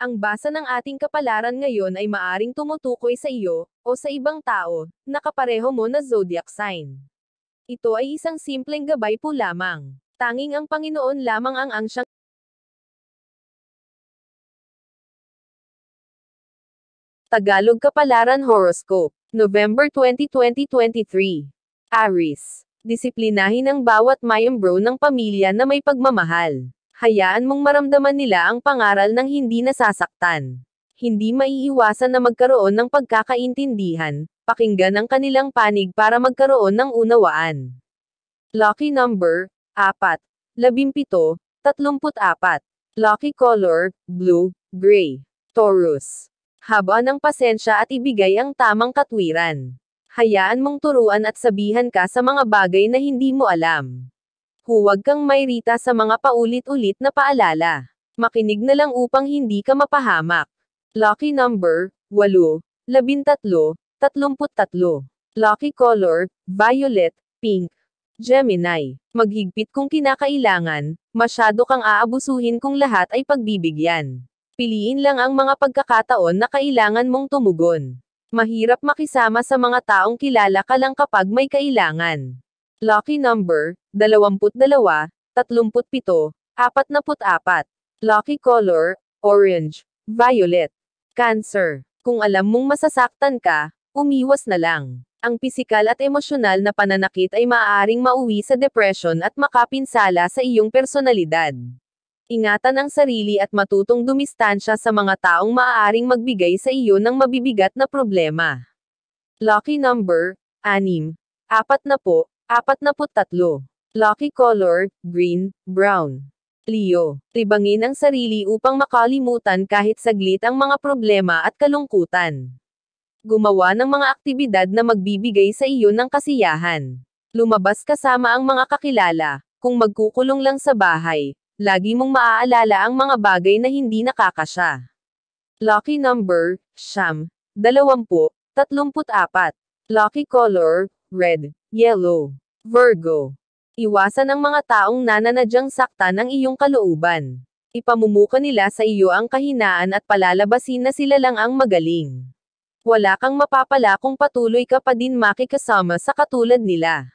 Ang basa ng ating kapalaran ngayon ay maaring tumutukoy sa iyo, o sa ibang tao, na kapareho mo na zodiac sign. Ito ay isang simpleng gabay po lamang. Tanging ang Panginoon lamang ang siyang Tagalog Kapalaran Horoscope, November 20, 2023. Aries. Disiplinahin ang bawat miyembro ng pamilya na may pagmamahal. Hayaan mong maramdaman nila ang pangaral ng hindi nasasaktan. Hindi maiiwasan na magkaroon ng pagkakaintindihan, pakinggan ang kanilang panig para magkaroon ng unawaan. Lucky number, 4, 17, 34. Lucky color, blue, gray. Taurus. Haba ng pasensya at ibigay ang tamang katwiran. Hayaan mong turuan at sabihan ka sa mga bagay na hindi mo alam. Huwag kang mayrita sa mga paulit-ulit na paalala. Makinig na lang upang hindi ka mapahamak. Lucky number, 8, 13, 33. Lucky color, violet, pink. Gemini. Maghigpit kung kinakailangan, masyado kang aabusuhin kung lahat ay pagbibigyan. Piliin lang ang mga pagkakataon na kailangan mong tumugon. Mahirap makisama sa mga taong kilala ka lang kapag may kailangan. Lucky number, 22, 37, 44. Lucky color, orange, violet. Cancer. Kung alam mong masasaktan ka, umiwas na lang. Ang pisikal at emosyonal na pananakit ay maaaring mauwi sa depression at makapinsala sa iyong personalidad. Ingatan ang sarili at matutong dumistansya sa mga taong maaaring magbigay sa iyo ng mabibigat na problema. Lucky number, 6, 40, 43. Lucky color, green, brown. Leo. Tibangin ang sarili upang makalimutan kahit saglit ang mga problema at kalungkutan. Gumawa ng mga aktibidad na magbibigay sa iyo ng kasiyahan. Lumabas kasama ang mga kakilala. Kung magkukulong lang sa bahay, lagi mong maaalala ang mga bagay na hindi nakakasya. Lucky number, 9, 20, 34. Lucky color, red, yellow. Virgo. Iwasan ang mga taong nananadyang saktan ng iyong kalooban. Ipamumuka nila sa iyo ang kahinaan at palalabasin na sila lang ang magaling. Wala kang mapapala kung patuloy ka pa din makikasama sa katulad nila.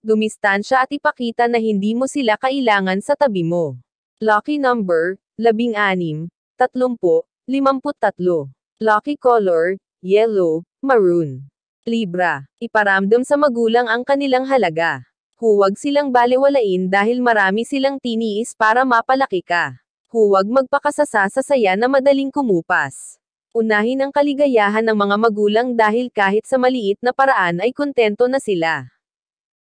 Dumistansya at ipakita na hindi mo sila kailangan sa tabi mo. Lucky number, 16, 30, 53. Lucky color, yellow, maroon. Libra. Iparamdam sa magulang ang kanilang halaga. Huwag silang balewalain dahil marami silang tiniis para mapalaki ka. Huwag magpakasasa sa saya na madaling kumupas. Unahin ang kaligayahan ng mga magulang dahil kahit sa maliit na paraan ay kontento na sila.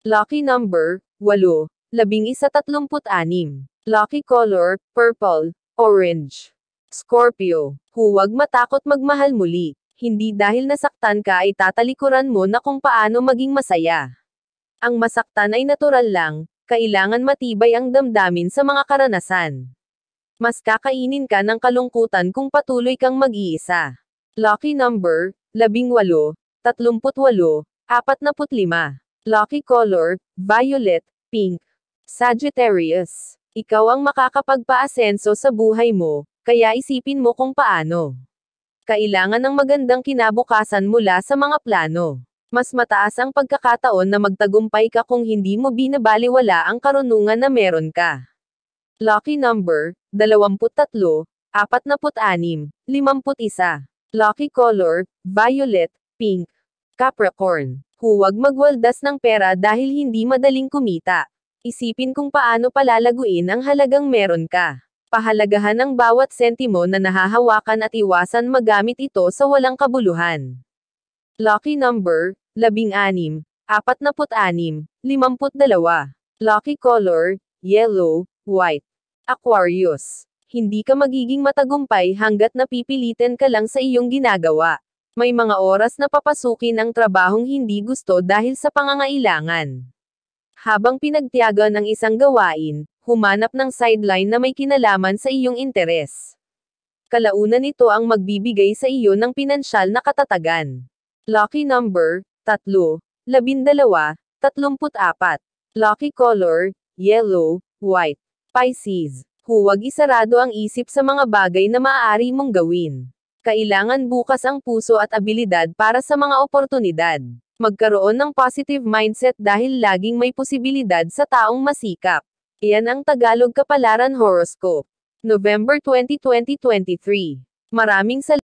Lucky number, 8, 11, 36. Lucky color, purple, orange. Scorpio. Huwag matakot magmahal muli. Hindi dahil nasaktan ka ay tatalikuran mo na kung paano maging masaya. Ang masaktan ay natural lang, kailangan matibay ang damdamin sa mga karanasan. Mas kakainin ka ng kalungkutan kung patuloy kang mag-iisa. Lucky number, 18, 38, 45. Lucky color, violet, pink. Sagittarius. Ikaw ang makakapagpa-asenso sa buhay mo, kaya isipin mo kung paano. Kailangan ng magandang kinabukasan mula sa mga plano. Mas mataas ang pagkakataon na magtagumpay ka kung hindi mo binabalewala ang karunungan na meron ka. Lucky number, 23, 46, 51. Lucky color, violet, pink. Capricorn. Huwag magwaldas ng pera dahil hindi madaling kumita. Isipin kung paano palalaguin ang halagang meron ka. Pahalagahan ang bawat sentimo na nahahawakan at iwasan magamit ito sa walang kabuluhan. Lucky number, 16, 46, 52. Lucky color, yellow, white. Aquarius. Hindi ka magiging matagumpay hanggat napipilitan ka lang sa iyong ginagawa. May mga oras na papasukin ang trabahong hindi gusto dahil sa pangangailangan. Habang pinagtiyaga ng isang gawain, humanap ng sideline na may kinalaman sa iyong interes. Kalaunan nito ang magbibigay sa iyo ng pinansyal na katatagan. Lucky number, 3, 12, 34. Lucky color, yellow, white. Pisces. Huwag isarado ang isip sa mga bagay na maaari mong gawin. Kailangan bukas ang puso at abilidad para sa mga oportunidad. Magkaroon ng positive mindset dahil laging may posibilidad sa taong masikap. Iyan ang Tagalog Kapalaran Horoscope. November 20, 2023. Maraming salamat.